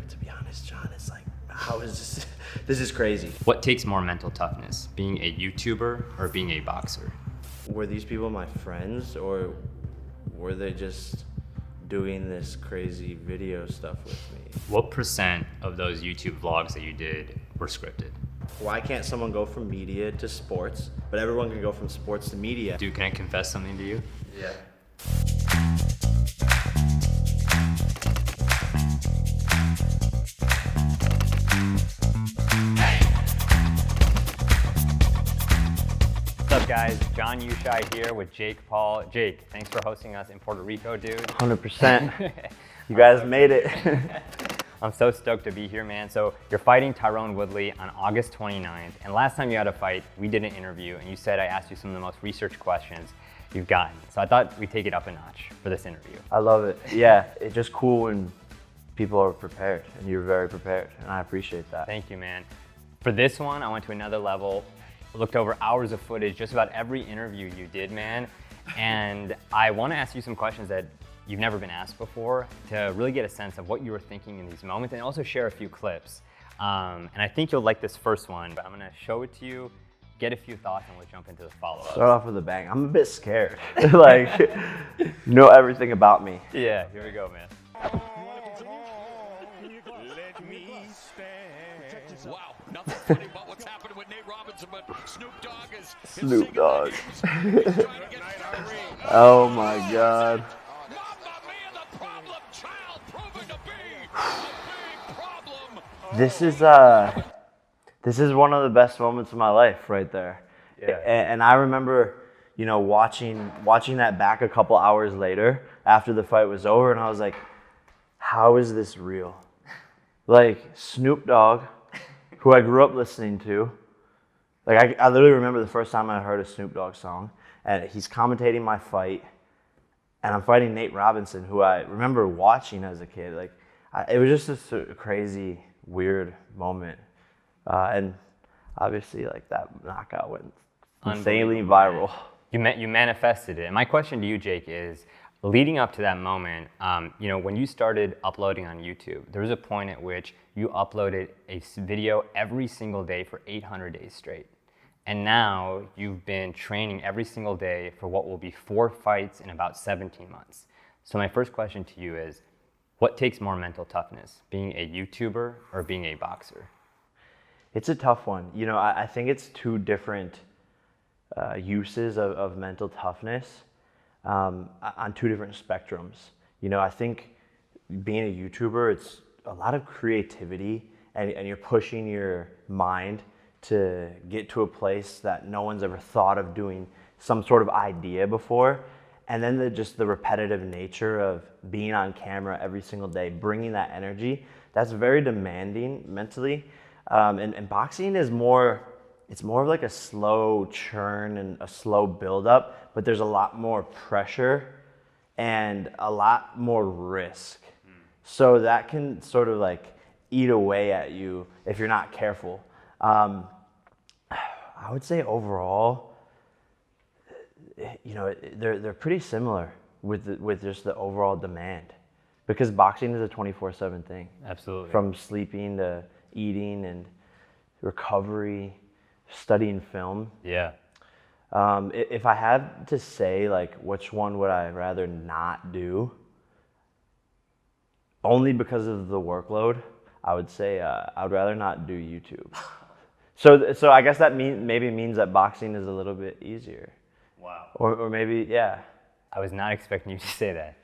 To be honest, John, it's like, how is this? This is crazy. What takes more mental toughness, being a YouTuber or being a boxer? Were these people my friends, or were they just doing this crazy video stuff with me? What percent of those YouTube vlogs that you did were scripted? Why can't someone go from media to sports, but everyone can go from sports to media? Dude, can I confess something to you? Yeah. What's up, guys? John Ushai here with Jake Paul. Jake, thanks for hosting us in Puerto Rico, dude. 100%. You guys made it. I'm so stoked to be here, man. So you're fighting Tyrone Woodley on August 29th. And last time you had a fight, we did an interview and you said I asked you some of the most researched questions you've gotten. So I thought we'd take it up a notch for this interview. I love it. Yeah, it's just cool when people are prepared, and you're very prepared, and I appreciate that. Thank you, man. For this one, I went to another level, looked over hours of footage, just about every interview you did, man. And I want to ask you some questions that you've never been asked before to really get a sense of what you were thinking in these moments, and also share a few clips. And I think you'll like this first one, but I'm gonna show it to you, get a few thoughts, and we'll jump into the follow-up. Start off with a bang. I'm a bit scared. Like, you know everything about me. Yeah, here we go, man. Wow, nothing funny about what's happening with Nate Robinson, but Snoop Dogg is Snoop Dogg. Oh my God. Mamma Mia, the problem child proving to be a big problem. This is one of the best moments of my life right there. Yeah. And I remember, you know, watching that back a couple hours later after the fight was over, and I was like, how is this real? Like, Snoop Dogg, who I grew up listening to, like I literally remember the first time I heard a Snoop Dogg song, and he's commentating my fight, and I'm fighting Nate Robinson, who I remember watching as a kid. Like, it was just a crazy, weird moment. And obviously, like, that knockout went insanely viral. You manifested it. And my question to you, Jake, is leading up to that moment, you know, when you started uploading on YouTube, there was a point at which you uploaded a video every single day for 800 days straight. And now you've been training every single day for what will be 4 fights in about 17 months. So my first question to you is, what takes more mental toughness, being a YouTuber or being a boxer? It's a tough one. You know, I think it's two different uses of mental toughness on two different spectrums. You know, I think being a YouTuber, it's a lot of creativity, and you're pushing your mind to get to a place that no one's ever thought of doing some sort of idea before. And then just the repetitive nature of being on camera every single day, bringing that energy, that's very demanding mentally. And boxing is it's more of like a slow churn and a slow buildup, but there's a lot more pressure and a lot more risk. So that can sort of like eat away at you if you're not careful. I would say overall, you know, they're pretty similar with just the overall demand, because boxing is a 24/7 thing. Absolutely. From sleeping to eating and recovery, studying film. Yeah. If I had to say, like, which one would I rather not do, only because of the workload, I would say I would rather not do YouTube. So I guess that maybe means that boxing is a little bit easier. Wow. Or maybe, yeah. I was not expecting you to say that.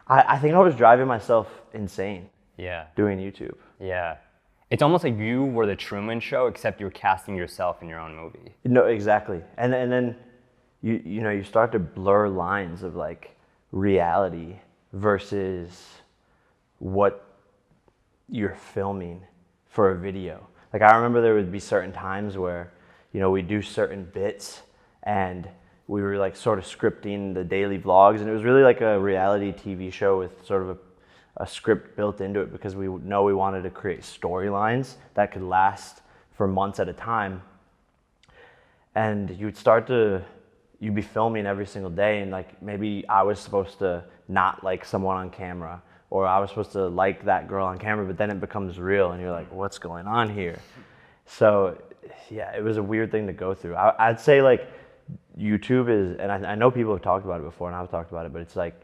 I think I was driving myself insane Yeah. doing YouTube. Yeah. It's almost like you were the Truman Show, except you were casting yourself in your own movie. No, exactly. And then you know, you start to blur lines of like reality versus what you're filming for a video. Like, I remember there would be certain times where, you know, we do certain bits and we were like sort of scripting the daily vlogs, and it was really like a reality TV show with sort of a script built into it, because we know we wanted to create storylines that could last for months at a time. And you'd be filming every single day, and like maybe I was supposed to not like someone on camera, or I was supposed to like that girl on camera, but then it becomes real and you're like, what's going on here? So yeah, it was a weird thing to go through. I'd say like YouTube is, and I know people have talked about it before and I've talked about it, but it's like,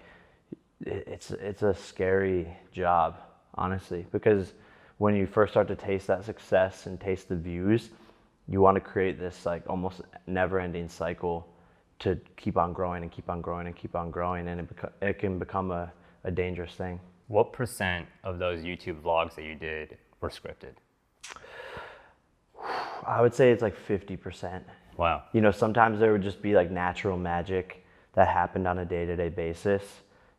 it's a scary job, honestly, because when you first start to taste that success and taste the views, you want to create this like almost never-ending cycle to keep on growing and keep on growing and keep on growing, and it can become a dangerous thing. What percent of those YouTube vlogs that you did were scripted? I would say it's like 50%. Wow. You know, sometimes there would just be like natural magic that happened on a day-to-day basis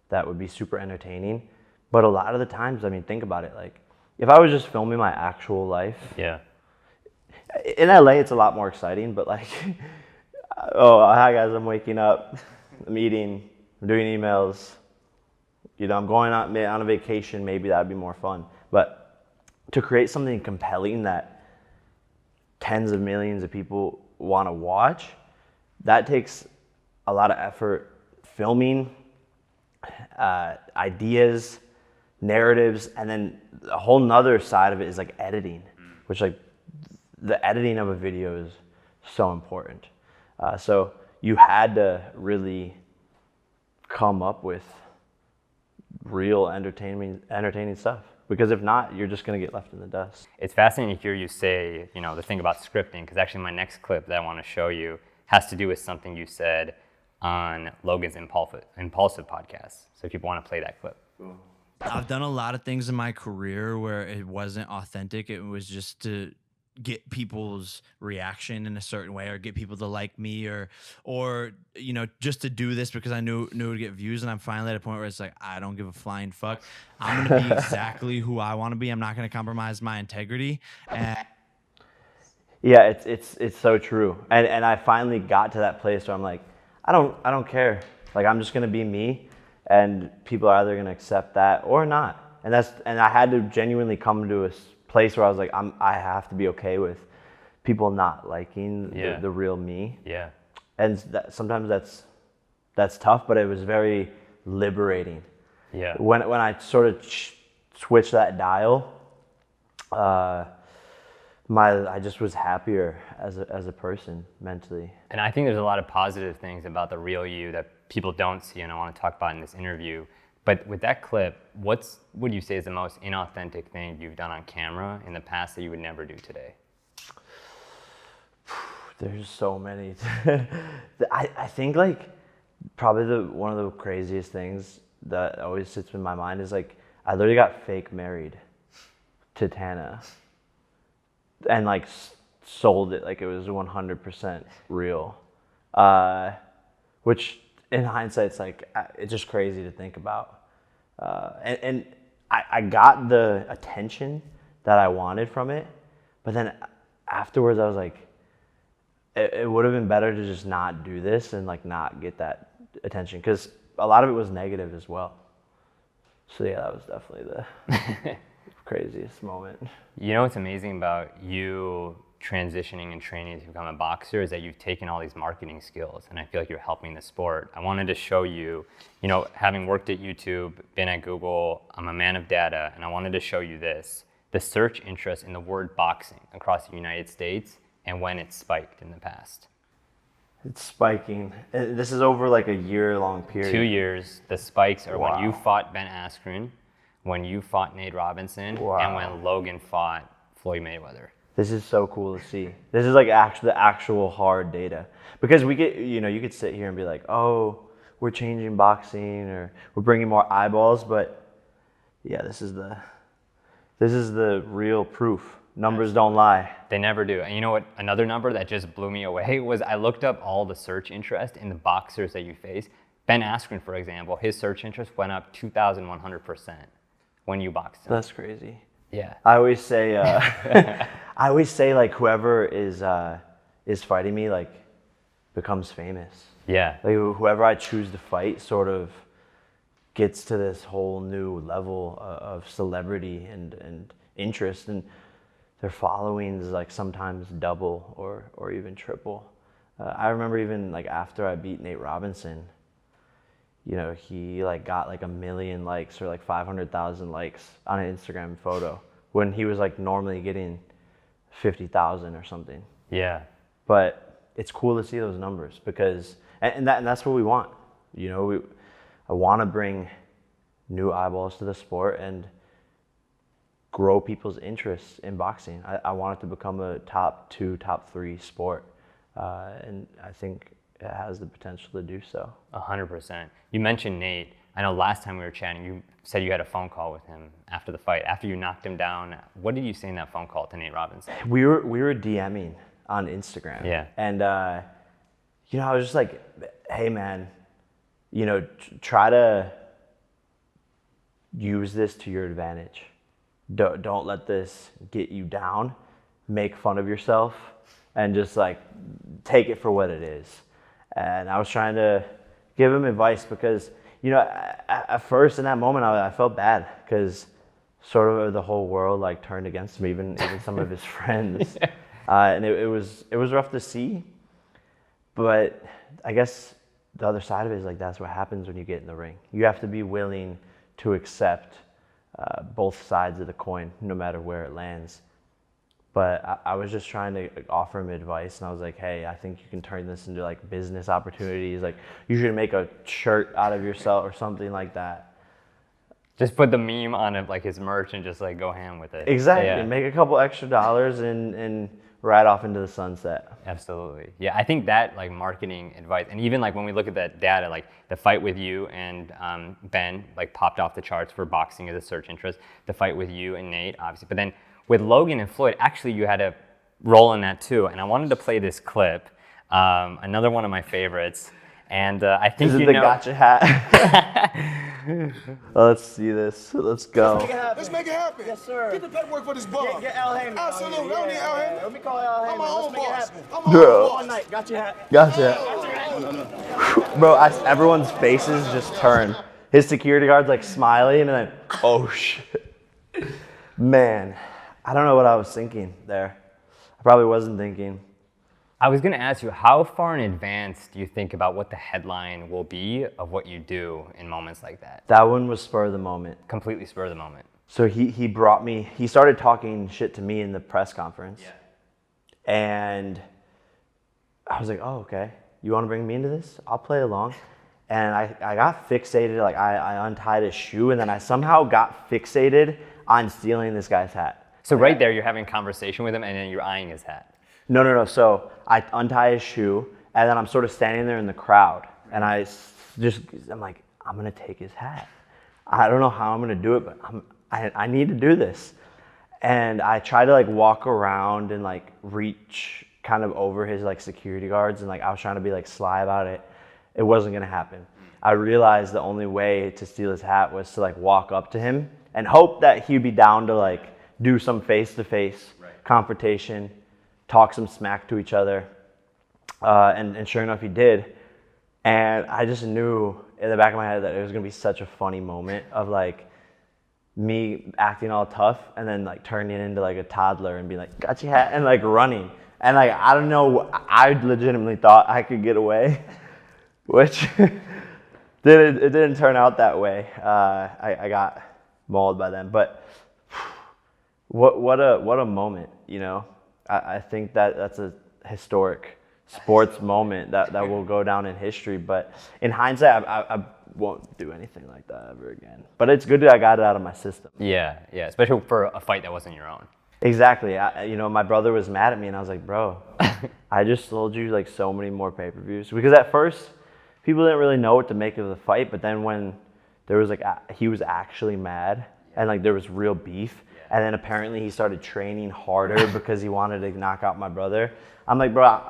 that would be super entertaining. But a lot of the times, I mean, think about it, like if I was just filming my actual life. Yeah. In LA, it's a lot more exciting, but like, oh, hi guys, I'm waking up, I'm eating, I'm doing emails, you know, I'm going on a vacation, maybe that'd be more fun. But to create something compelling that tens of millions of people want to watch, that takes a lot of effort. Filming, ideas, narratives, and then a whole nother side of it is like editing, which like the editing of a video is so important. So you had to really come up with real entertaining stuff, because if not, you're just going to get left in the dust. It's fascinating to hear you say, you know, the thing about scripting, because actually my next clip that I want to show you has to do with something you said on Logan's Impulsive podcast. So if people want to play that clip. I've done a lot of things in my career where it wasn't authentic. It was just to get people's reaction in a certain way, or get people to like me, or you know, just to do this because I knew it would get views. And I'm finally at a point where it's like, I don't give a flying fuck. I'm gonna be exactly who I want to be. I'm not gonna compromise my integrity. And yeah, it's so true. And I finally got to that place where I'm like, I don't care. Like, I'm just gonna be me, and people are either gonna accept that or not. And I had to genuinely come to a place where I was like, I have to be okay with people not liking the real me. Yeah. And sometimes that's tough, but it was very liberating. Yeah. When I sort of switched that dial, I just was happier as a person mentally. And I think there's a lot of positive things about the real you that people don't see, and I want to talk about in this interview. But with that clip, what would you say is the most inauthentic thing you've done on camera in the past that you would never do today? There's so many. I think like probably one of the craziest things that always sits in my mind is like, I literally got fake married to Tana and like sold it like it was 100% real, which in hindsight, it's like, it's just crazy to think about. And I got the attention that I wanted from it, but then afterwards I was like, it would have been better to just not do this and like not get that attention, because a lot of it was negative as well. So yeah, that was definitely the craziest moment. You know what's amazing about you transitioning and training to become a boxer is that you've taken all these marketing skills, and I feel like you're helping the sport. I wanted to show you, you know, having worked at YouTube, been at Google, I'm a man of data, and I wanted to show you this, the search interest in the word boxing across the United States and when it spiked in the past. It's spiking. This is over like a year-long period. 2 years. The spikes are Wow. when you fought Ben Askren, when you fought Nate Robinson, Wow. and when Logan fought Floyd Mayweather. This is so cool to see. This is like the actual hard data, because we get, you know, you could sit here and be like, oh, we're changing boxing or we're bringing more eyeballs, but yeah, this is the real proof. Numbers don't lie. They never do. And you know what? Another number that just blew me away was I looked up all the search interest in the boxers that you face. Ben Askren, for example, his search interest went up 2,100% when you boxed him. That's crazy. Yeah. I always say, like whoever is fighting me like becomes famous. Yeah. Like whoever I choose to fight sort of gets to this whole new level of celebrity and interest, and their following is like sometimes double or even triple. I remember even like after I beat Nate Robinson, you know, he like got like 1 million likes or like 500,000 likes on an Instagram photo when he was like normally getting 50,000 or something. Yeah. But it's cool to see those numbers because, and that's what we want. You know, I want to bring new eyeballs to the sport and grow people's interests in boxing. I want it to become a top 2, top 3 sport. And I think it has the potential to do so. 100%. You mentioned Nate. I know last time we were chatting, you said you had a phone call with him after the fight, after you knocked him down. What did you say in that phone call to Nate Robinson? We were DMing on Instagram. Yeah. And, you know, I was just like, hey, man, you know, try to use this to your advantage. Don't let this get you down. Make fun of yourself and just like take it for what it is. And I was trying to give him advice because, you know, at first in that moment I felt bad because sort of the whole world like turned against him, even some of his friends. And it was rough to see. But I guess the other side of it is like that's what happens when you get in the ring. You have to be willing to accept both sides of the coin, no matter where it lands. But I was just trying to offer him advice, and I was like, hey, I think you can turn this into like business opportunities. Like you should make a shirt out of yourself or something like that. Just put the meme on it, like his merch, and just like go ham with it. Exactly. Yeah. Make a couple extra dollars and ride off into the sunset. Absolutely. Yeah, I think that like marketing advice, and even like when we look at that data, like the fight with you and Ben like popped off the charts for boxing as a search interest. The fight with you and Nate, obviously, but then with Logan and Floyd, actually you had a role in that too. And I wanted to play this clip, another one of my favorites. And I think Is it you the know. gotcha hat? Let's see this. Let's go. Let's make it happen. Yes, sir. Get the paperwork for this ball. Get Al Heyman. Absolutely. I don't need Al Heyman. Let me call Al Heyman. I'm my own Let's make it boss. happen. I'm my Bro. own One boss. night. Got your hat. Gotcha. Bro, everyone's faces just turn. His security guard's like smiling and then, oh shit. Man, I don't know what I was thinking there. I probably wasn't thinking. I was going to ask you, how far in advance do you think about what the headline will be of what you do in moments like that? That one was spur of the moment. Completely spur of the moment. So he brought me, he started talking shit to me in the press conference. Yeah. And I was like, oh, okay. You want to bring me into this? I'll play along. And I got fixated, like I untied his shoe and then I somehow got fixated on stealing this guy's hat. So right there, you're having a conversation with him and then you're eyeing his hat. No. So I untie his shoe, and then I'm sort of standing there in the crowd, and I'm like, I'm gonna take his hat. I don't know how I'm gonna do it, but I need to do this. And I try to like walk around and like reach kind of over his like security guards, and like I was trying to be like sly about it. It wasn't gonna happen. I realized the only way to steal his hat was to like walk up to him and hope that he'd be down to like do some face-to-face confrontation, talk some smack to each other, and sure enough he did. And I just knew in the back of my head that it was gonna be such a funny moment of like me acting all tough and then like turning into like a toddler and being like, got your hat, and like running. And like, I don't know, I legitimately thought I could get away, which it didn't turn out that way. I got mauled by them, but what a moment, you know? I think that's a historic sports moment that will go down in history. But in hindsight, I won't do anything like that ever again. But it's good that I got it out of my system. Yeah, especially for a fight that wasn't your own. Exactly. You know, my brother was mad at me, and I was like, bro, I just sold you like so many more pay-per-views. Because at first, people didn't really know what to make of the fight. But then when there was like, he was actually mad, and like there was real beef. And then apparently he started training harder because he wanted to knock out my brother. I'm like, bro,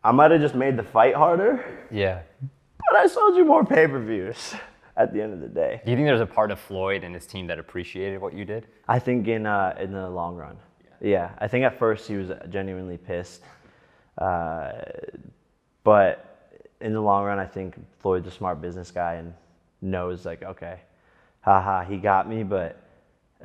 I might have just made the fight harder. Yeah. But I sold you more pay-per-views at the end of the day. Do you think there's a part of Floyd and his team that appreciated what you did? I think in the long run. Yeah. I think at first he was genuinely pissed. But in the long run, I think Floyd's a smart business guy and knows like, okay, haha, he got me, but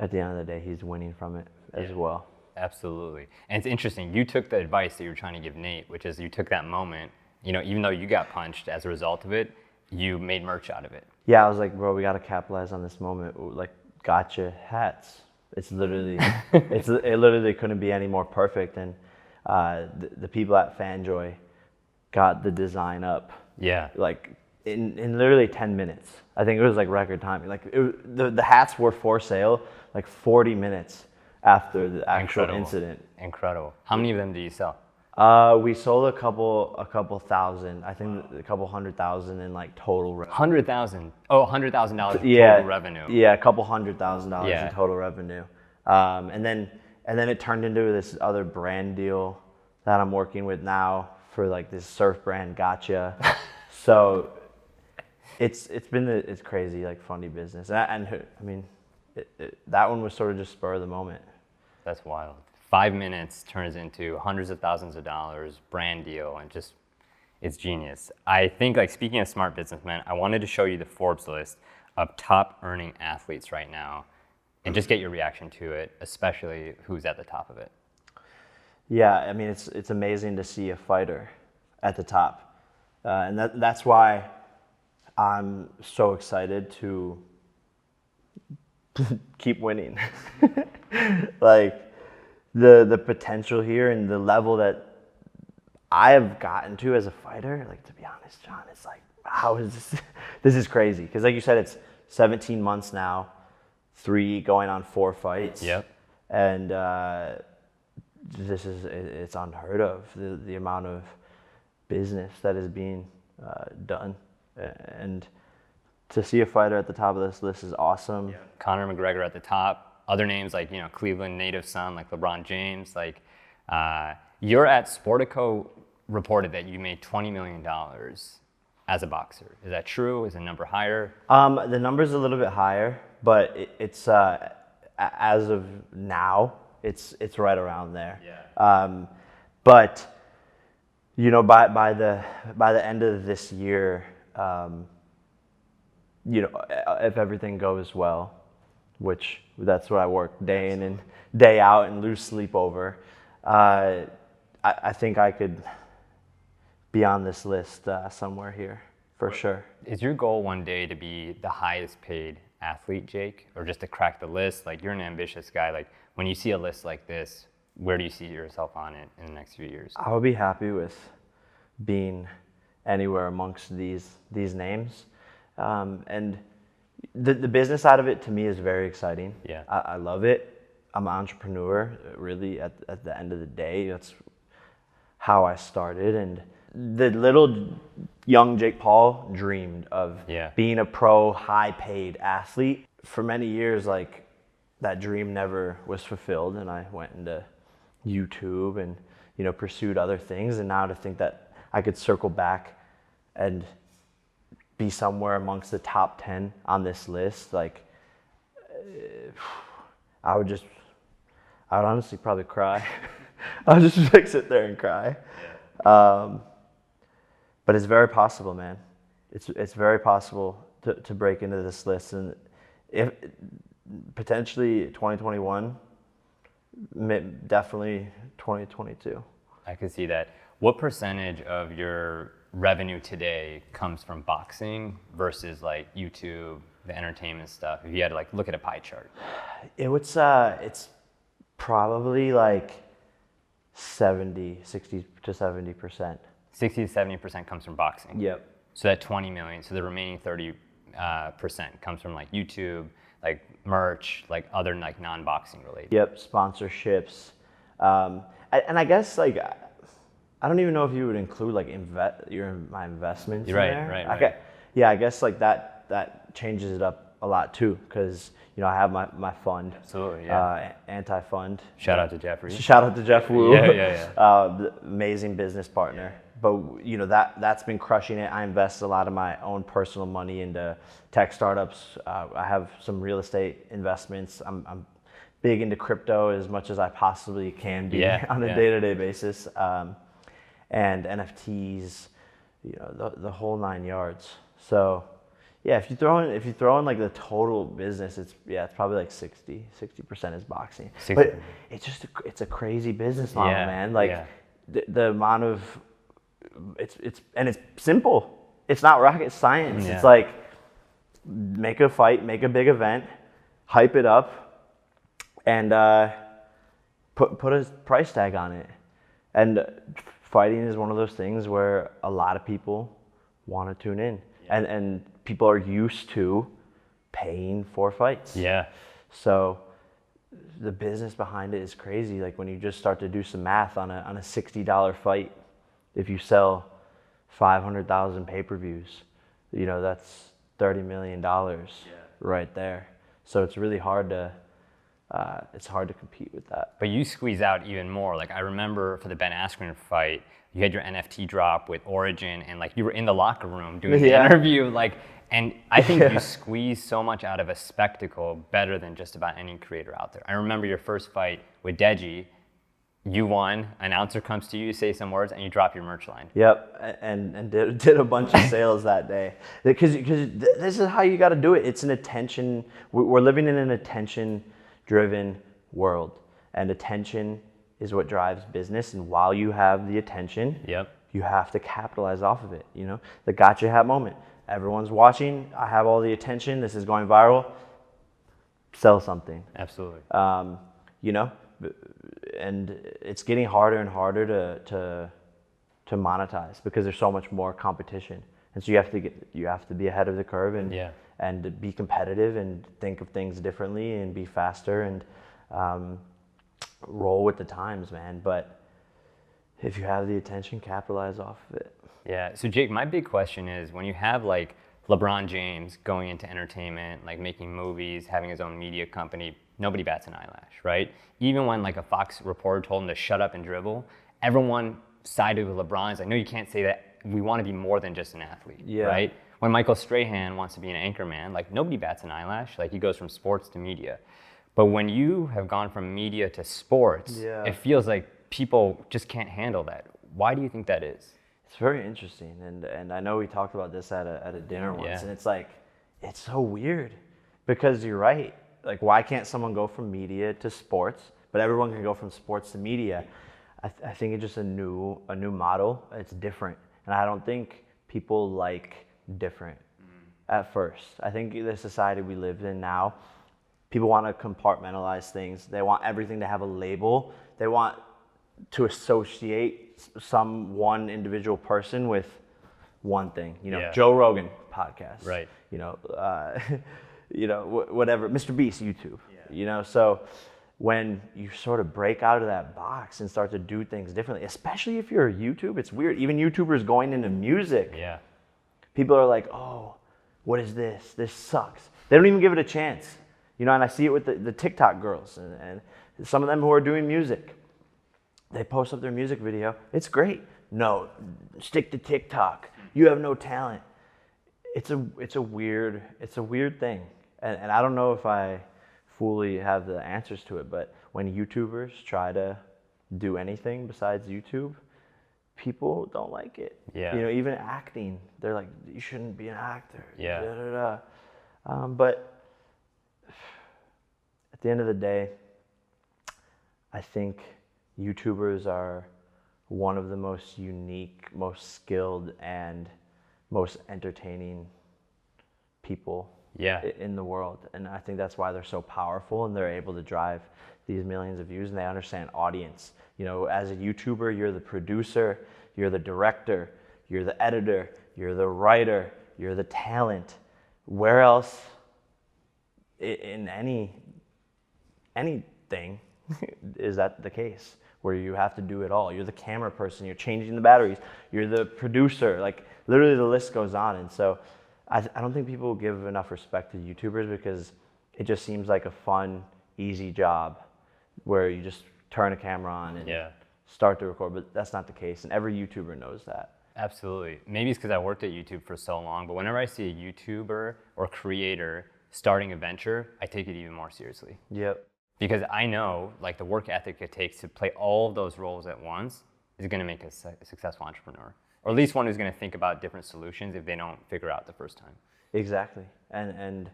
at the end of the day, he's winning from it as well. Absolutely. And it's interesting, you took the advice that you were trying to give Nate, which is you took that moment, you know, even though you got punched as a result of it, you made merch out of it. Yeah, I was like, bro, we got to capitalize on this moment. Like, gotcha hats. It's literally, it literally couldn't be any more perfect. And the people at FanJoy got the design up. Yeah. Like in literally 10 minutes. I think it was like record timing. Like the hats were for sale like 40 minutes after the actual incident. Incredible. How many of them do you sell? We sold a couple thousand. I think a couple 100,000 in like total revenue. $100,000. Oh, $100,000 total revenue. Yeah, a couple $100,000 Yeah. in total revenue. And then it turned into this other brand deal that I'm working with now for like this surf brand, Gotcha. So it's crazy, like funny business. And I mean, that one was sort of just spur of the moment. That's wild. 5 minutes turns into hundreds of thousands of dollars, brand deal, and just, it's genius. I think, like, speaking of smart businessmen, I wanted to show you the Forbes list of top earning athletes right now and just get your reaction to it, especially who's at the top of it. Yeah, I mean, it's amazing to see a fighter at the top. And that's why I'm so excited to keep winning. Like, the potential here and the level that I have gotten to as a fighter, like, to be honest, John, it's like, how is this? This is crazy. Because like you said, it's 17 months now, 3 going on 4 fights. Yep. And it's unheard of, the amount of business that is being done. And to see a fighter at the top of this list is awesome. Yeah. Conor McGregor at the top. Other names like, Cleveland native son like LeBron James. Like, you're at Sportico reported that you made $20 million as a boxer. Is that true? Is the number higher? The number's a little bit higher, but it's as of now, it's right around there. Yeah. But by the end of this year, if everything goes well, which that's what I work day in and day out and lose sleep over, I think I could be on this list somewhere here for sure. Is your goal one day to be the highest paid athlete, Jake, or just to crack the list? Like, you're an ambitious guy. Like, when you see a list like this, where do you see yourself on it in the next few years? I would be happy with being anywhere amongst these names. And the business side of it to me is very exciting. Yeah. I love it. I'm an entrepreneur, really, at the end of the day. That's how I started. And the little young Jake Paul dreamed of being a pro, high-paid athlete. For many years, like, that dream never was fulfilled, and I went into YouTube and, pursued other things. And now to think that I could circle back and be somewhere amongst the top 10 on this list, like, I would honestly probably cry. I would just like sit there and cry. But it's very possible, man. It's very possible to break into this list, and if potentially 2021, definitely 2022. I could see that. What percentage of your revenue today comes from boxing versus like YouTube, the entertainment stuff? If you had to like look at a pie chart. It's probably like 60 to 70%. 60 to 70% comes from boxing. Yep. So that 20 million, so the remaining 30% comes from like YouTube, like merch, like other like non-boxing related. Yep, sponsorships. And I guess like, I don't even know if you would include like my investments in there. Right. I guess like that changes it up a lot too, because I have my fund. Absolutely, yeah. Anti-fund. Shout out to Jeffrey. Shout out to Jeff Wu. Yeah. Amazing business partner. But that's been crushing it. I invest a lot of my own personal money into tech startups. I have some real estate investments. I'm big into crypto as much as I possibly can be on a day-to-day basis. And NFTs, the whole 9 yards. So, if you throw in like the total business, it's probably like 60% is boxing. 60. But it's a crazy business model, man. Like the amount of it's simple. It's not rocket science. Yeah. It's like make a fight, make a big event, hype it up, and put a price tag on it. And fighting is one of those things where a lot of people want to tune in, and people are used to paying for fights. Yeah. So the business behind it is crazy. Like when you just start to do some math on a $60 fight, if you sell 500,000 pay-per-views, you know, that's $30 million right there. So it's really hard to compete with that. But you squeeze out even more. Like I remember for the Ben Askren fight, you had your NFT drop with Origin, and like you were in the locker room doing the interview, like, and I think you squeeze so much out of a spectacle better than just about any creator out there. I remember your first fight with Deji. You won. Announcer comes to you, say some words, and you drop your merch line. Yep, and did a bunch of sales that day. Because this is how you got to do it. It's an attention. We're living in an attention-driven world, and attention is what drives business. And while you have the attention, you have to capitalize off of it. You know, the gotcha hat moment. Everyone's watching. I have all the attention. This is going viral. Sell something. Absolutely. You know. And it's getting harder and harder to monetize because there's so much more competition, and so you have to be ahead of the curve and be competitive and think of things differently and be faster and roll with the times, man. But if you have the attention, capitalize off of it. Yeah. So Jake, my big question is when you have like LeBron James going into entertainment, like making movies, having his own media company, nobody bats an eyelash, right? Even when like a Fox reporter told him to shut up and dribble, everyone sided with LeBron. It's like, no, you can't say that. We want to be more than just an athlete, right? When Michael Strahan wants to be an anchor man, like nobody bats an eyelash. Like he goes from sports to media. But when you have gone from media to sports, it feels like people just can't handle that. Why do you think that is? It's very interesting, and I know we talked about this at a dinner once, and it's like, it's so weird because you're right. Like, why can't someone go from media to sports, but everyone can go from sports to media? I think it's just a new model. It's different, and I don't think people like different at first. I think the society we live in now, people want to compartmentalize things. They want everything to have a label. They want to associate one individual person with one thing. You know, Joe Rogan podcast. Right. You know, whatever, Mr. Beast, YouTube, you know, so when you sort of break out of that box and start to do things differently, especially if you're a YouTube, it's weird, even YouTubers going into music, people are like, oh, what is this? This sucks. They don't even give it a chance, you know, and I see it with the TikTok girls and some of them who are doing music. They post up their music video, it's great. No, stick to TikTok. You have no talent. It's a weird thing. And I don't know if I fully have the answers to it, but when YouTubers try to do anything besides YouTube, people don't like it. Yeah. You know, even acting, they're like, you shouldn't be an actor. Yeah. Da, da, da. But at the end of the day, I think YouTubers are one of the most unique, most skilled, and most entertaining people in the world. And I think that's why they're so powerful and they're able to drive these millions of views, and they understand audience. You know, as a YouTuber, you're the producer, you're the director, you're the editor, you're the writer, you're the talent. Where else in anything is that the case, where you have to do it all? You're the camera person, you're changing the batteries, you're the producer, like literally the list goes on. And so I don't think people give enough respect to YouTubers because it just seems like a fun, easy job where you just turn a camera on and start to record, but that's not the case, and every YouTuber knows that. Absolutely. Maybe it's because I worked at YouTube for so long, but whenever I see a YouTuber or creator starting a venture, I take it even more seriously. Yep. Because I know, like, the work ethic it takes to play all of those roles at once is going to make a successful entrepreneur, or at least one who's going to think about different solutions if they don't figure out the first time. Exactly. And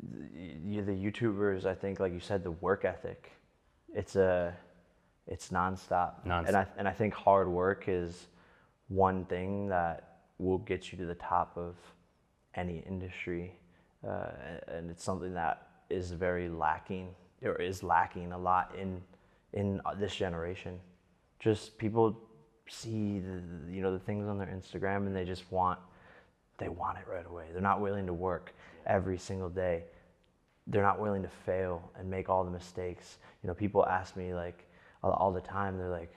the YouTubers, I think, like you said, the work ethic, it's nonstop. And I think hard work is one thing that will get you to the top of any industry, and it's something that is very lacking, or is lacking a lot in this generation. Just people see the things on their Instagram, and they want it right away. They're not willing to work every single day. They're not willing to fail and make all the mistakes. People ask me like all the time. They're like,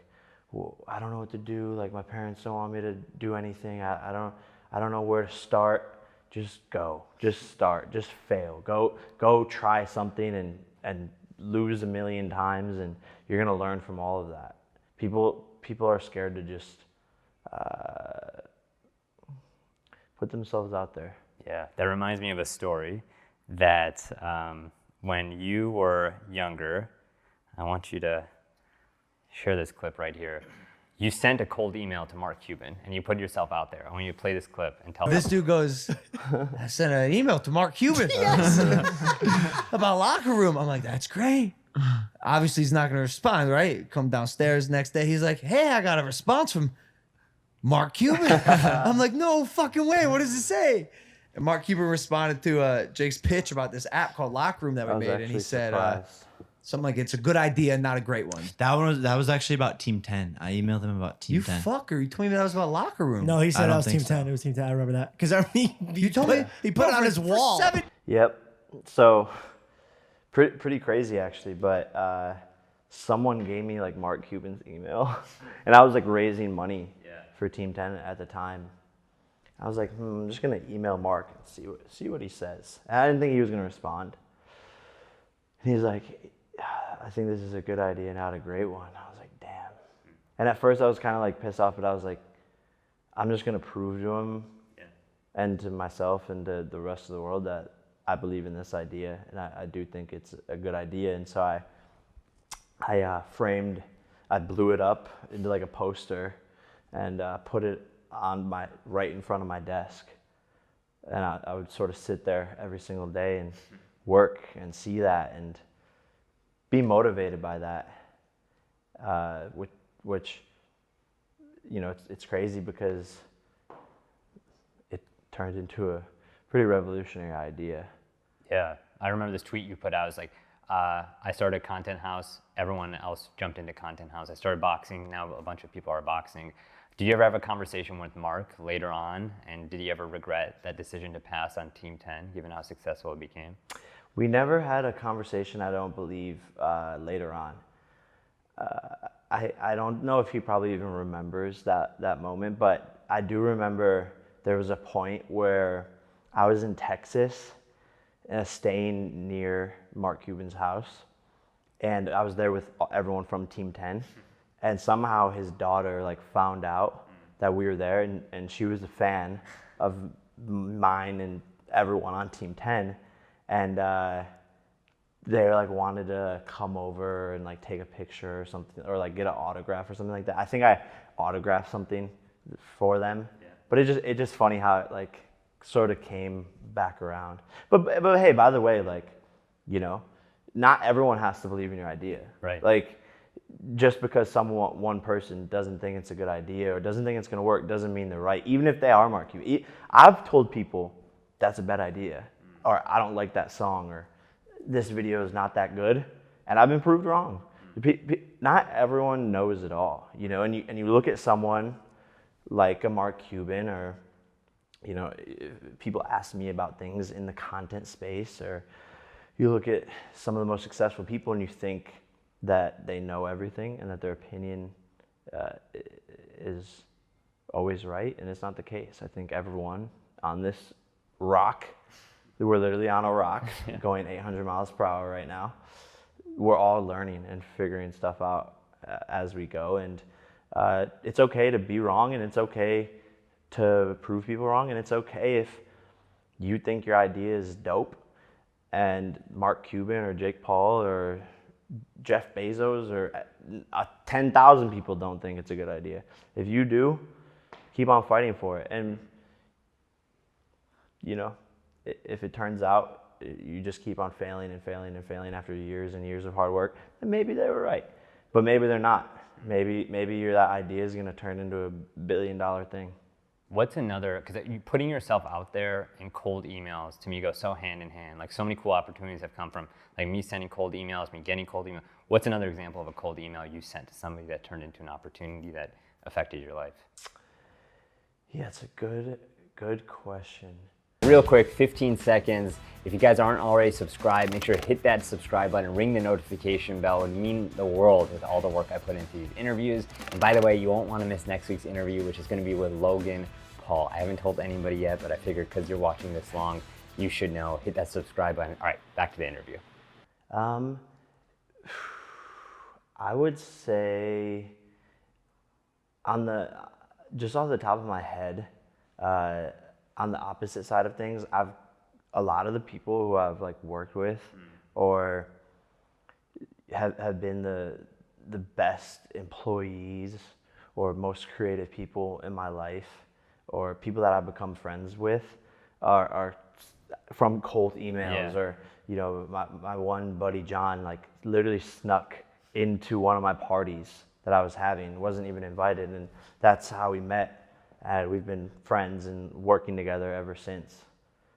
well, I don't know what to do. Like, my parents don't want me to do anything. I don't know where to start. Just go. Just start. Just fail. Go try something and lose a million times, and you're gonna learn from all of that. People are scared to just put themselves out there. Yeah, that reminds me of a story that when you were younger, I want you to share this clip right here. You sent a cold email to Marc Cuban, and you put yourself out there. I want you to play this clip and tell This dude goes, I sent an email to Marc Cuban about locker room. I'm like, that's great. Obviously, he's not going to respond, right? Come downstairs next day. He's like, hey, I got a response from Marc Cuban. I'm like, no fucking way. What does it say? And Marc Cuban responded to Jake's pitch about this app called Locker Room that we I was made. And he actually said surprised. something like, it's a good idea, not a great one. That was actually about Team 10. I emailed him about Team You 10. fucker. You told me that was about Locker Room. No, he said I that don't was think Team so. 10. It was Team 10. I remember that. Because I mean, You told me. he put it on his wall. Yep. So pretty crazy actually, but someone gave me like Marc Cuban's email, and I was like raising money for Team 10 at the time. I was like, I'm just gonna email Marc and see what he says. And I didn't think he was gonna respond. And he's like, I think this is a good idea, not a great one. I was like, damn. And at first I was kind of like pissed off, but I was like, I'm just gonna prove to him and to myself and to the rest of the world that I believe in this idea, and I do think it's a good idea. And so I blew it up into like a poster and put it on right in front of my desk. And I would sort of sit there every single day and work and see that and be motivated by that, which it's crazy because it turned into a pretty revolutionary idea. Yeah, I remember this tweet you put out. It was like, I started a content house. Everyone else jumped into content house. I started boxing. Now a bunch of people are boxing. Did you ever have a conversation with Marc later on? And did you ever regret that decision to pass on Team 10, given how successful it became? We never had a conversation, I don't believe, later on. I don't know if he probably even remembers that moment, but I do remember there was a point where I was in Texas, staying near Marc Cuban's house, and I was there with everyone from Team 10, and somehow his daughter like found out that we were there, and she was a fan of mine and everyone on Team 10, and they like wanted to come over and like take a picture or something, or like get an autograph or something like that. I think I autographed something for them, but it's just funny how it like sort of came back around. But hey, by the way, like, not everyone has to believe in your idea. Right. Like, just because one person doesn't think it's a good idea or doesn't think it's going to work doesn't mean they're right, even if they are Marc Cuban. I've told people that's a bad idea, or I don't like that song, or this video is not that good, and I've been proved wrong. Not everyone knows it all, and you look at someone like a Marc Cuban, or people ask me about things in the content space, or you look at some of the most successful people and you think that they know everything and that their opinion is always right, and it's not the case. I think everyone on this rock, we're literally on a rock going 800 miles per hour right now, we're all learning and figuring stuff out as we go, and it's okay to be wrong, and it's okay to prove people wrong, and it's okay if you think your idea is dope and Marc Cuban or Jake Paul or Jeff Bezos or 10,000 people don't think it's a good idea. If you do, keep on fighting for it. And if it turns out you just keep on failing and failing and failing after years and years of hard work, then maybe they were right, but maybe they're not. Maybe that idea is going to turn into $1 billion thing. What's another, because putting yourself out there in cold emails to me go so hand in hand. Like so many cool opportunities have come from like me sending cold emails, me getting cold emails. What's another example of a cold email you sent to somebody that turned into an opportunity that affected your life? Yeah, it's a good question. Real quick, 15 seconds. If you guys aren't already subscribed, make sure to hit that subscribe button, ring the notification bell. It would mean the world with all the work I put into these interviews. And by the way, you won't want to miss next week's interview, which is going to be with Logan Paul. I haven't told anybody yet, but I figured because you're watching this long, you should know. Hit that subscribe button. All right, back to the interview. I would say just off the top of my head, on the opposite side of things, a lot of the people who I've like worked with or have been the best employees or most creative people in my life or people that I've become friends with are from cold emails. Or, you know, my one buddy John like literally snuck into one of my parties that I was having, wasn't even invited, and that's how we met. And we've been friends and working together ever since.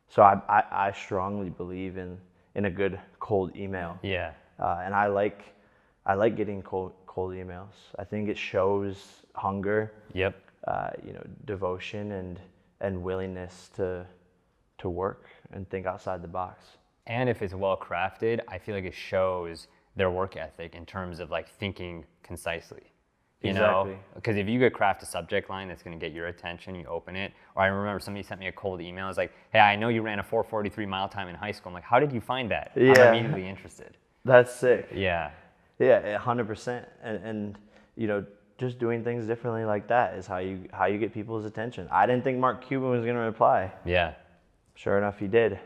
So I strongly believe in a good cold email. Yeah. And I like getting cold emails. I think it shows hunger. Yep. You know, devotion and willingness to work and think outside the box. And if it's well crafted, I feel like it shows their work ethic in terms of like thinking concisely. You know, because if you could craft a subject line that's going to get your attention, you open it. Or I remember somebody sent me a cold email. It's like, hey, I know you ran a 4:43 mile time in high school. I'm like, how did you find that? Yeah. I'm immediately interested. That's sick. Yeah. Yeah, 100%. And you know, just doing things differently like that is how you get people's attention. I didn't think Marc Cuban was going to reply. Yeah. Sure enough, he did.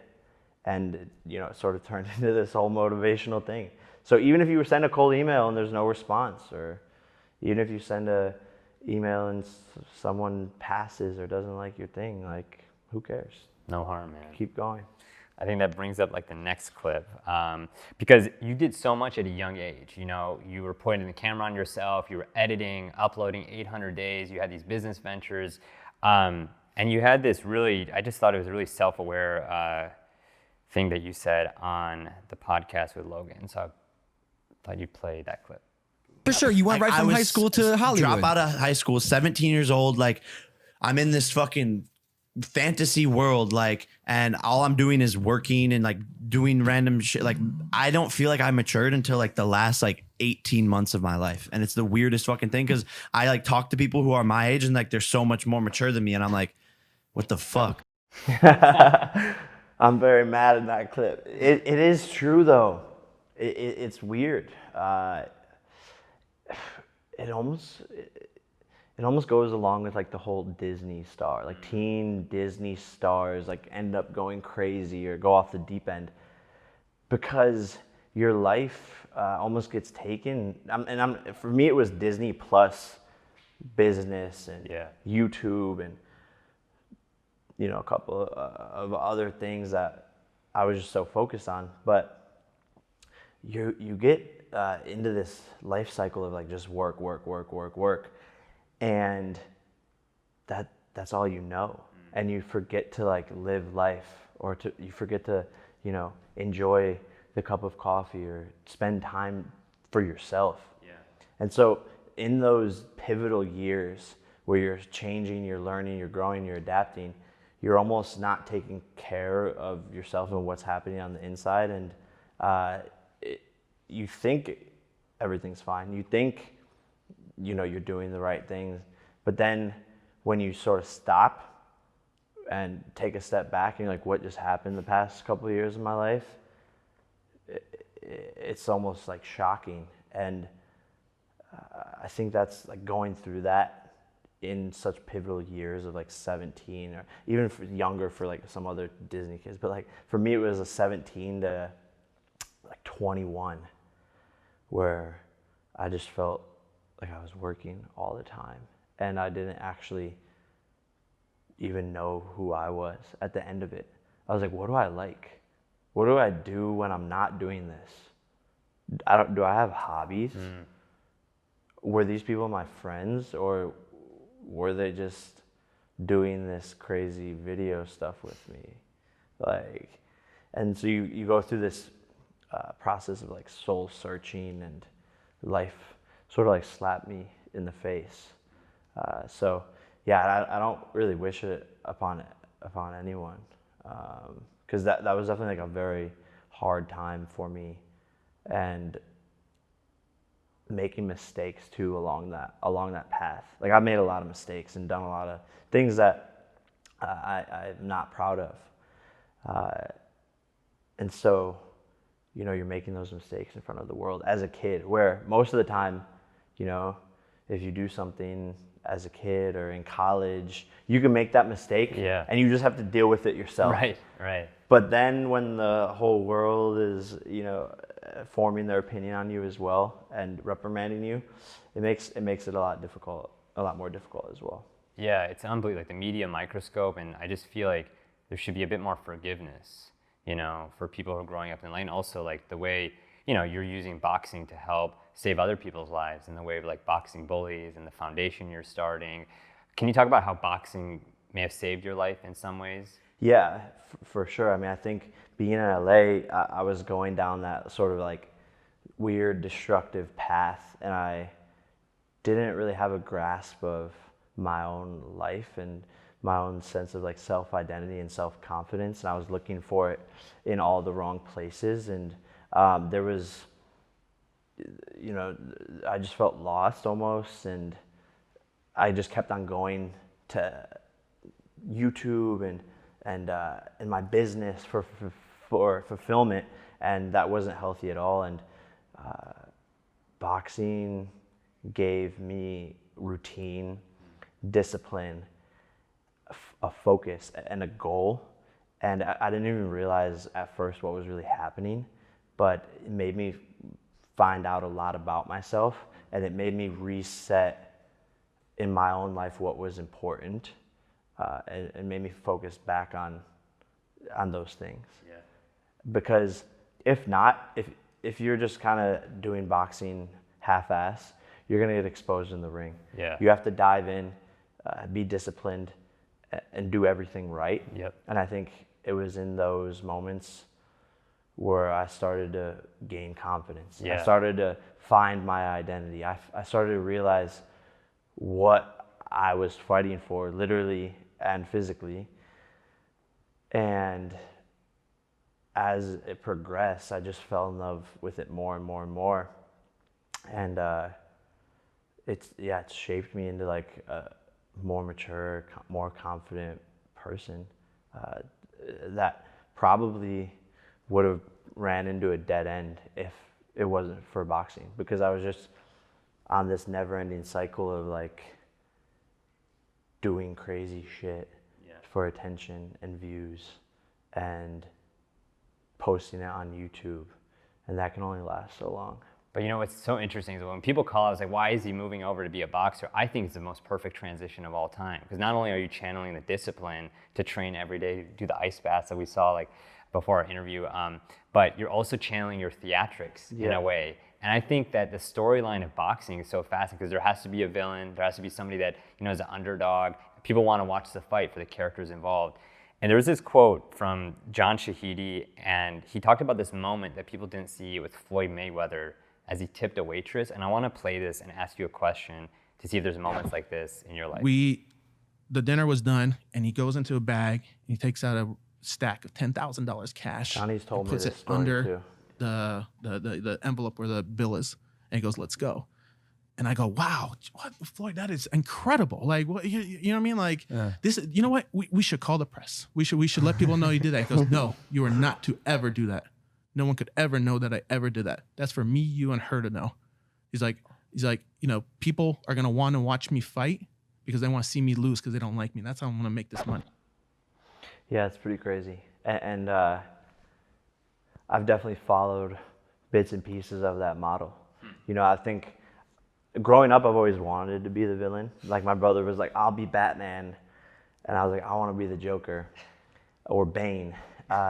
And you know, it sort of turned into this whole motivational thing. So even if you send a cold email and there's no response, or even if you send a email and someone passes or doesn't like your thing, like, who cares? No harm, man. Keep going. I think that brings up like the next clip, because you did so much at a young age. You know, you were putting the camera on yourself, you were editing, uploading 800 days, you had these business ventures, and you had this really, I just thought it was a really self-aware thing that you said on the podcast with Logan. So I thought you'd play that clip. For sure, you went right from high school to Hollywood. Drop out of high school, 17 years old. Like, I'm in this fucking fantasy world, like, and all I'm doing is working and like doing random shit. Like, I don't feel like I matured until like the last like 18 months of my life, and it's the weirdest fucking thing because I like talk to people who are my age and like they're so much more mature than me, and I'm like, what the fuck? I'm very mad at that clip. It is true though. It's weird. It almost goes along with like the whole Disney star, like teen Disney stars like end up going crazy or go off the deep end because your life almost gets taken. For me, it was Disney plus business and YouTube and, you know, a couple of other things that I was just so focused on. But you get into this life cycle of like just work, and that's all you know, and you forget to like live life, or you forget to, you know, enjoy the cup of coffee or spend time for yourself. Yeah. And so in those pivotal years where you're changing, you're learning, you're growing, you're adapting, you're almost not taking care of yourself and what's happening on the inside, and you think everything's fine. You think, you know, you're doing the right things, but then when you sort of stop and take a step back and you're like, what just happened the past couple of years of my life? It's almost like shocking. And I think that's like going through that in such pivotal years of like 17 or even younger for like some other Disney kids. But like for me, it was a 17 to like 21 where I just felt like I was working all the time and I didn't actually even know who I was at the end of it. I was like, what do I like? What do I do when I'm not doing this? Do I have hobbies? Were these people my friends, or were they just doing this crazy video stuff with me, like, and so you go through this process of like soul searching, and life sort of like slapped me in the face. So yeah, I don't really wish it upon anyone, because that was definitely like a very hard time for me, and making mistakes too along that path. Like I've made a lot of mistakes and done a lot of things that I'm not proud of, and so, you know, you're making those mistakes in front of the world as a kid, where most of the time, you know, if you do something as a kid or in college, you can make that mistake, and you just have to deal with it yourself. Right. But then when the whole world is, you know, forming their opinion on you as well and reprimanding you, it makes it a lot more difficult as well. Yeah, it's unbelievable, like the media microscope, and I just feel like there should be a bit more forgiveness, you know, for people who are growing up in the lane. Also, like the way, you know, you're using boxing to help save other people's lives in the way of like boxing bullies and the foundation you're starting. Can you talk about how boxing may have saved your life in some ways? Yeah, for sure. I mean, I think being in LA, I was going down that sort of like weird, destructive path, and I didn't really have a grasp of my own life and my own sense of like self-identity and self-confidence, and I was looking for it in all the wrong places, and there was, you know, I just felt lost almost, and I just kept on going to YouTube and my business for fulfillment, and that wasn't healthy at all. And boxing gave me routine, discipline, a focus, and a goal. And I didn't even realize at first what was really happening, but it made me find out a lot about myself, and it made me reset in my own life what was important, and made me focus back on those things. Yeah. Because if not, if you're just kind of doing boxing half-ass, you're gonna get exposed in the ring. Yeah. You have to dive in, be disciplined, and do everything right. Yep. And I think it was in those moments where I started to gain confidence. Yeah. I started to find my identity. I started to realize what I was fighting for, literally and physically. And as it progressed, I just fell in love with it more and more and more. And it's shaped me into like a more mature, more confident person that probably would have ran into a dead end if it wasn't for boxing, because I was just on this never-ending cycle of like doing crazy shit for attention and views and posting it on YouTube, and that can only last so long. But you know what's so interesting is when people call us like, why is he moving over to be a boxer? I think it's the most perfect transition of all time, because not only are you channeling the discipline to train every day, do the ice baths that we saw like before our interview, but you're also channeling your theatrics in a way. And I think that the storyline of boxing is so fascinating because there has to be a villain, there has to be somebody that, you know, is an underdog. People want to watch the fight for the characters involved. And there was this quote from John Shahidi, and he talked about this moment that people didn't see with Floyd Mayweather as he tipped a waitress. And I want to play this and ask you a question to see if there's moments like this in your life. The dinner was done, and he goes into a bag, and he takes out a stack of $10,000 cash. Johnny's told me puts this it story under too. the envelope where the bill is, and he goes, "Let's go." And I go, "Wow, what, Floyd? That is incredible! Like, what you know what I mean? Like, this. You know what? We should call the press. We should let people know you did that." He goes, "No, you are not to ever do that. No one could ever know that I ever did that. That's for me, you, and her to know." He's like, you know, people are gonna want to watch me fight because they want to see me lose because they don't like me. That's how I'm gonna make this money. Yeah, it's pretty crazy. And I've definitely followed bits and pieces of that model. You know, I think growing up, I've always wanted to be the villain. Like my brother was like, "I'll be Batman." And I was like, "I want to be the Joker or Bane."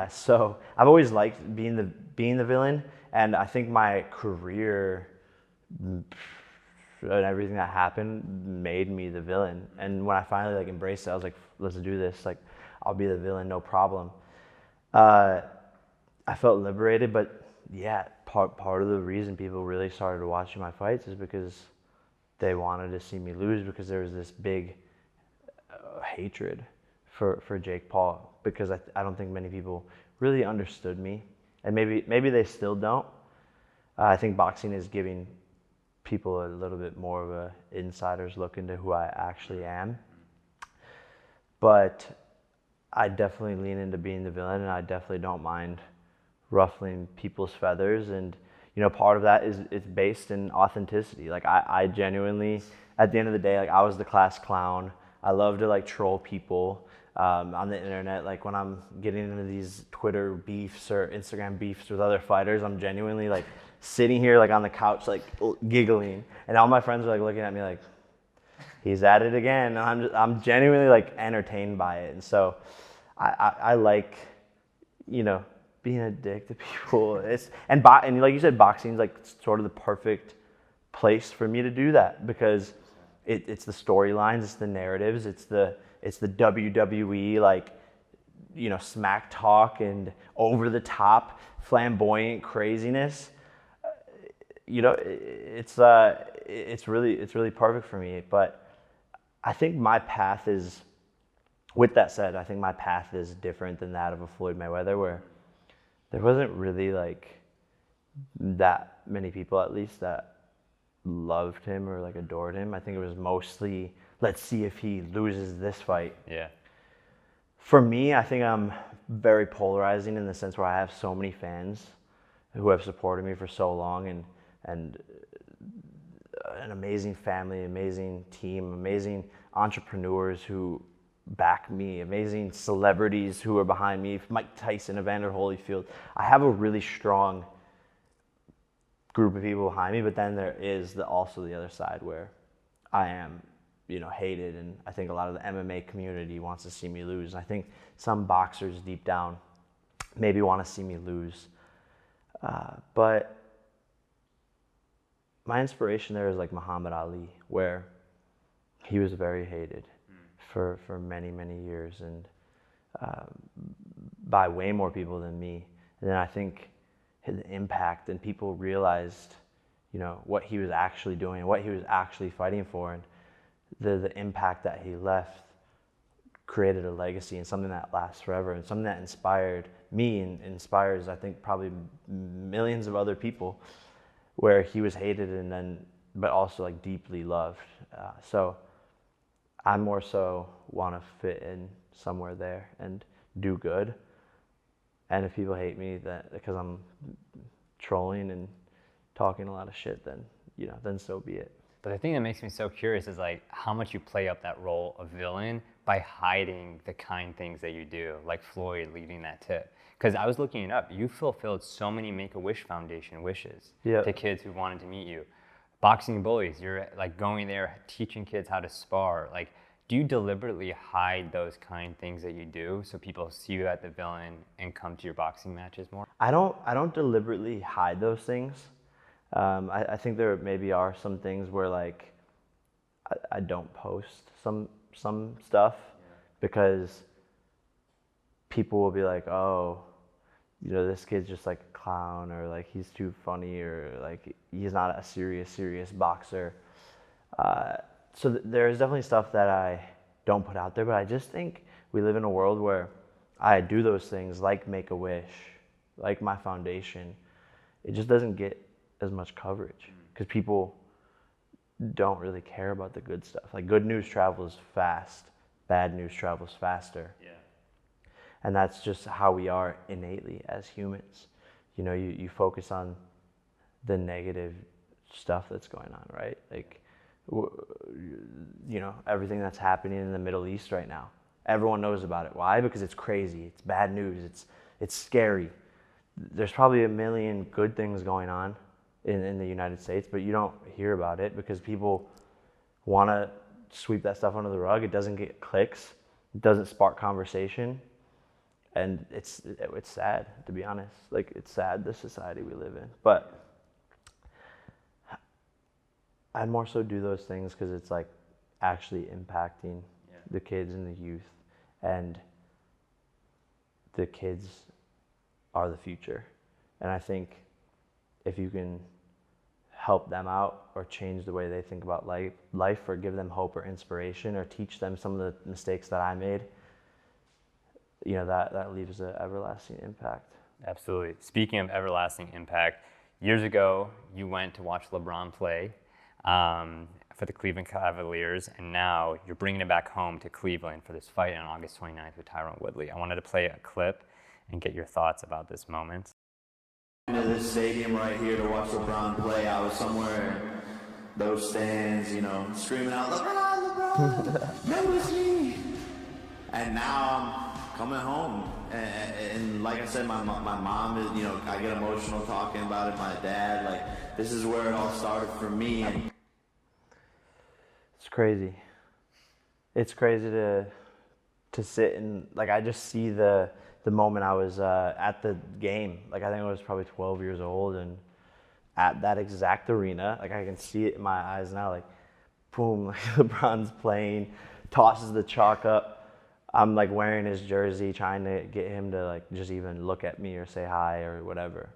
So I've always liked being the villain. And I think my career and everything that happened made me the villain. And when I finally like embraced it, I was like, let's do this. Like, I'll be the villain, no problem. I felt liberated, but yeah, part of the reason people really started watching my fights is because they wanted to see me lose, because there was this big hatred for Jake Paul, because I don't think many people really understood me, and maybe they still don't. I think boxing is giving people a little bit more of a insider's look into who I actually am. But I definitely lean into being the villain, and I definitely don't mind ruffling people's feathers. And you know, part of that is it's based in authenticity. Like I genuinely, at the end of the day, like I was the class clown. I love to like troll people on the internet. Like when I'm getting into these Twitter beefs or Instagram beefs with other fighters, I'm genuinely like sitting here like on the couch like giggling, and all my friends are like looking at me like, he's at it again. And I'm genuinely like entertained by it. And so I like, you know, being a dick to people. And like you said, boxing's like sort of the perfect place for me to do that, because it's the storylines, it's the narratives, it's the WWE, like, you know, smack talk and over the top flamboyant craziness. You know, it's really perfect for me. But I think my path is, with that said, I think my path is different than that of a Floyd Mayweather, where there wasn't really like that many people, at least, that loved him or like adored him. I think it was mostly, let's see if he loses this fight. Yeah. For me, I think I'm very polarizing in the sense where I have so many fans who have supported me for so long, and an amazing family, amazing team, amazing entrepreneurs who back me, amazing celebrities who are behind me, Mike Tyson, Evander Holyfield. I have a really strong group of people behind me, but then there is also the other side where I am, you know, hated, and I think a lot of the MMA community wants to see me lose. I think some boxers deep down maybe want to see me lose, but my inspiration there is like Muhammad Ali, where he was very hated for many, many years, and by way more people than me. And then I think his impact, and people realized, you know, what he was actually doing, what he was actually fighting for, and the impact that he left created a legacy and something that lasts forever, and something that inspired me and inspires, I think, probably millions of other people, where he was hated and then, but also like deeply loved. So I more so want to fit in somewhere there and do good. And if people hate me that because I'm trolling and talking a lot of shit, then, you know, then so be it. But the thing that makes me so curious is like how much you play up that role of villain by hiding the kind things that you do, like Floyd leaving that tip. Because I was looking it up, you fulfilled so many Make-A-Wish Foundation wishes to kids who wanted to meet you. Boxing bullies, you're like going there, teaching kids how to spar. Like, do you deliberately hide those kind things that you do so people see you as the villain and come to your boxing matches more? I don't deliberately hide those things. I think there maybe are some things where like I don't post some stuff because people will be like, oh, you know, this kid's just like a clown, or like he's too funny, or like he's not a serious boxer. So there's definitely stuff that I don't put out there, but I just think we live in a world where I do those things like Make-A-Wish, like my foundation. It just doesn't get as much coverage because people don't really care about the good stuff. Like, good news travels fast, bad news travels faster. Yeah. And that's just how we are innately as humans. You know, you focus on the negative stuff that's going on, right? Like, you know, everything that's happening in the Middle East right now. Everyone knows about it. Why? Because it's crazy. It's bad news. It's scary. There's probably a million good things going on in the United States, but you don't hear about it because people want to sweep that stuff under the rug. It doesn't get clicks. It doesn't spark conversation. And it's sad, to be honest. Like, it's sad, the society we live in. But I'd more so do those things because it's like actually impacting the kids and the youth, and the kids are the future. And I think if you can help them out or change the way they think about life or give them hope or inspiration or teach them some of the mistakes that I made, you know, that leaves an everlasting impact. Absolutely. Speaking of everlasting impact, years ago you went to watch LeBron play for the Cleveland Cavaliers, and now you're bringing it back home to Cleveland for this fight on August 29th with Tyron Woodley. I wanted to play a clip and get your thoughts about this moment. Into this stadium right here to watch LeBron play. I was somewhere in those stands, you know, screaming out, LeBron, notice me. And now I'm coming home. And like I said, my mom is, you know, I get emotional talking about it. My dad, like, this is where it all started for me. And It's crazy. It's crazy to sit and, like, I just see the moment I was at the game. Like, I think I was probably 12 years old, and at that exact arena, like, I can see it in my eyes now, like, boom, like, LeBron's playing, tosses the chalk up. I'm, like, wearing his jersey, trying to get him to, like, just even look at me or say hi or whatever.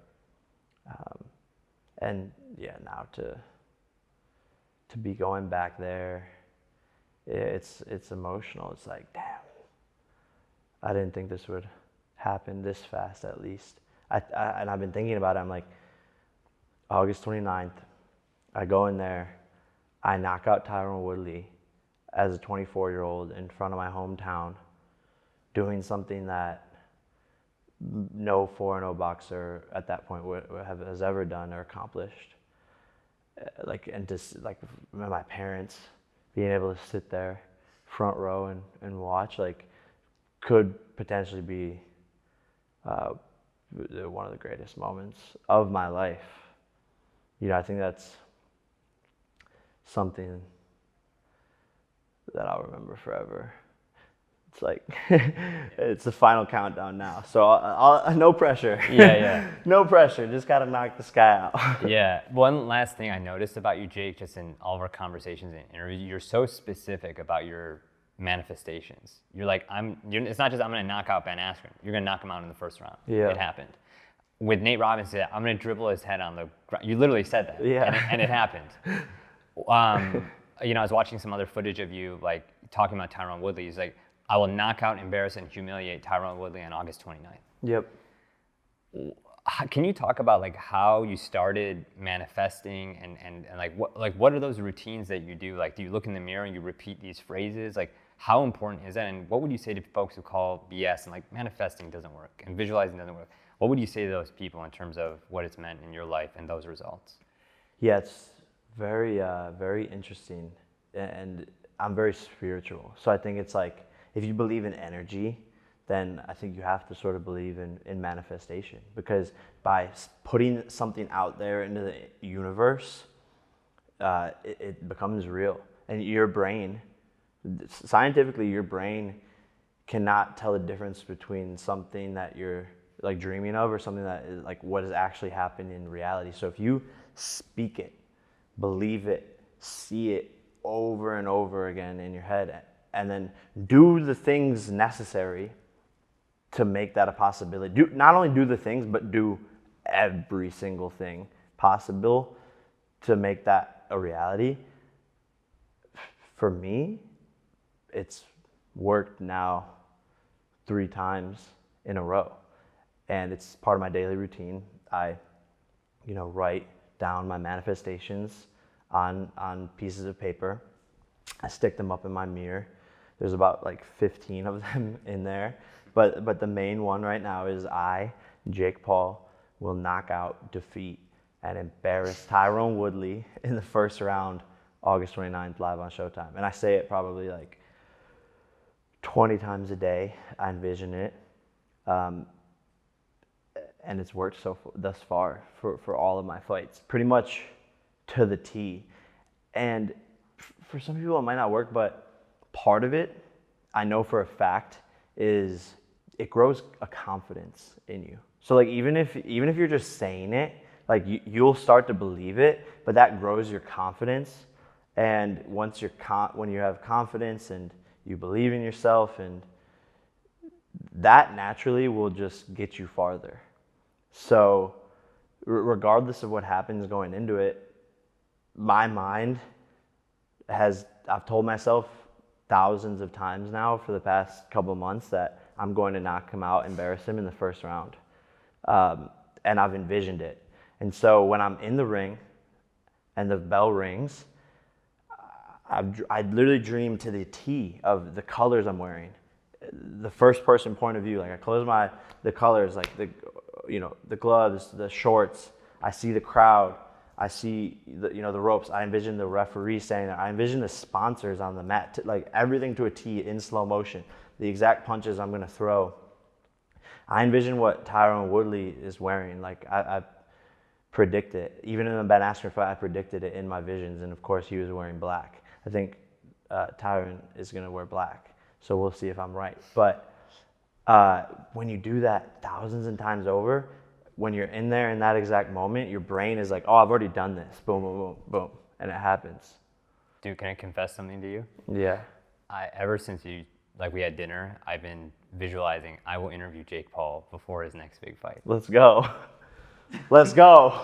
And yeah, now to be going back there, it's emotional. It's like, damn, I didn't think this would happen this fast, at least. And I've been thinking about it. I'm like, August 29th, I go in there, I knock out Tyron Woodley as a 24-year-old in front of my hometown, doing something that no 4-0 boxer at that point has ever done or accomplished. Like, and just like my parents being able to sit there front row and watch, like, could potentially be one of the greatest moments of my life. You know, I think that's something that I'll remember forever. It's like, it's the final countdown now. So I'll no pressure. Yeah. No pressure. Just got to knock this guy out. Yeah. One last thing I noticed about you, Jake, just in all of our conversations and interviews, you're so specific about your manifestations. You're like, it's not just I'm going to knock out Ben Askren. You're going to knock him out in the first round. Yeah. It happened. With Nate Robinson, I'm going to dribble his head on the ground. You literally said that. Yeah. And it happened. You know, I was watching some other footage of you, like, talking about Tyron Woodley. He's like, I will knock out, embarrass, and humiliate Tyron Woodley on August 29th. Yep. Can you talk about, like, how you started manifesting and what are those routines that you do? Like, do you look in the mirror and you repeat these phrases? Like, how important is that? And what would you say to folks who call BS and, like, manifesting doesn't work and visualizing doesn't work? What would you say to those people in terms of what it's meant in your life and those results? Yeah, it's very, very interesting. And I'm very spiritual. So I think it's like, if you believe in energy, then I think you have to sort of believe in manifestation, because by putting something out there into the universe, it becomes real. And your brain, scientifically, your brain cannot tell the difference between something that you're, like, dreaming of or something that is, like, what is actually happening in reality. So if you speak it, believe it, see it over and over again in your head, and then do the things necessary to make that a possibility. Not only do the things, but do every single thing possible to make that a reality. For me, it's worked now 3 times in a row, and it's part of my daily routine. I, you know, write down my manifestations on pieces of paper. I stick them up in my mirror. There's about, like, 15 of them in there. But the main one right now is I, Jake Paul, will knock out, defeat, and embarrass Tyron Woodley in the first round, August 29th, live on Showtime. And I say it probably, like, 20 times a day. I envision it. And it's worked thus far for all of my fights, pretty much to the T. And for some people it might not work, but part of it, I know for a fact, is it grows a confidence in you. So, like, even if you're just saying it, Like you'll start to believe it, but that grows your confidence. And once when you have confidence and you believe in yourself, and that naturally will just get you farther. So regardless of what happens going into it, my mind I've told myself thousands of times now for the past couple of months that I'm going to knock him out, embarrass him in the first round. And I've envisioned it. And so when I'm in the ring and the bell rings, I literally dream to the T of the colors I'm wearing. The first person point of view, like I close the colors, like the gloves, the shorts. I see the crowd. I see the ropes. I envision the referee standing there. I envision the sponsors on the mat, like everything to a T in slow motion. The exact punches I'm gonna throw. I envision what Tyron Woodley is wearing. Like I predict it. Even in the Ben Askren fight, I predicted it in my visions, and of course he was wearing black. I think Tyron is gonna wear black, so we'll see if I'm right. But when you do that thousands of times over, when you're in there in that exact moment, your brain is like, oh, I've already done this. Boom, boom, boom, boom. And it happens. Dude, can I confess something to you? Yeah. Ever since we had dinner, I've been visualizing I will interview Jake Paul before his next big fight. Let's go. Let's go.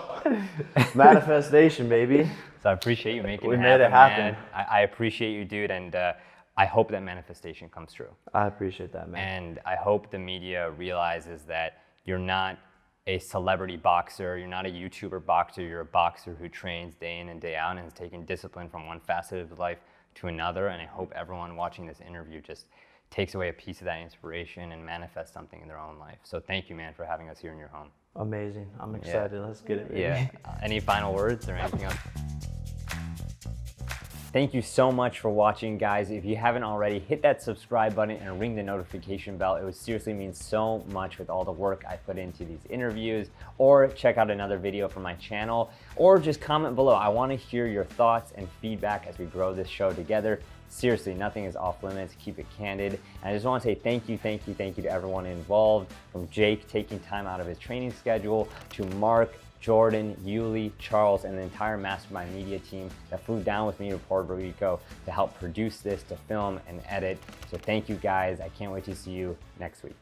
Manifestation, baby. So I appreciate you making we it made happen, it happen. man. I appreciate you, dude, and I hope that manifestation comes true. I appreciate that, man. And I hope the media realizes that you're not a celebrity boxer, you're not a YouTuber boxer, you're a boxer who trains day in and day out and has taken discipline from one facet of life to another. And I hope everyone watching this interview just takes away a piece of that inspiration and manifests something in their own life. So thank you, man, for having us here in your home. Amazing. I'm excited. Yeah. Let's get it, baby. Yeah. Any final words or anything else? Thank you so much for watching, guys. If you haven't already, hit that subscribe button and ring the notification bell. It would seriously mean so much with all the work I put into these interviews. Or check out another video from my channel, or just comment below. I want to hear your thoughts and feedback as we grow this show together. Seriously, nothing is off limits. Keep it candid. And I just want to say thank you to everyone involved, from Jake taking time out of his training schedule, to Marc, Jordan, Uli, Charles, and the entire Mastermynd Media team that flew down with me to Puerto Rico to help produce this, to film and edit. So thank you, guys. I can't wait to see you next week.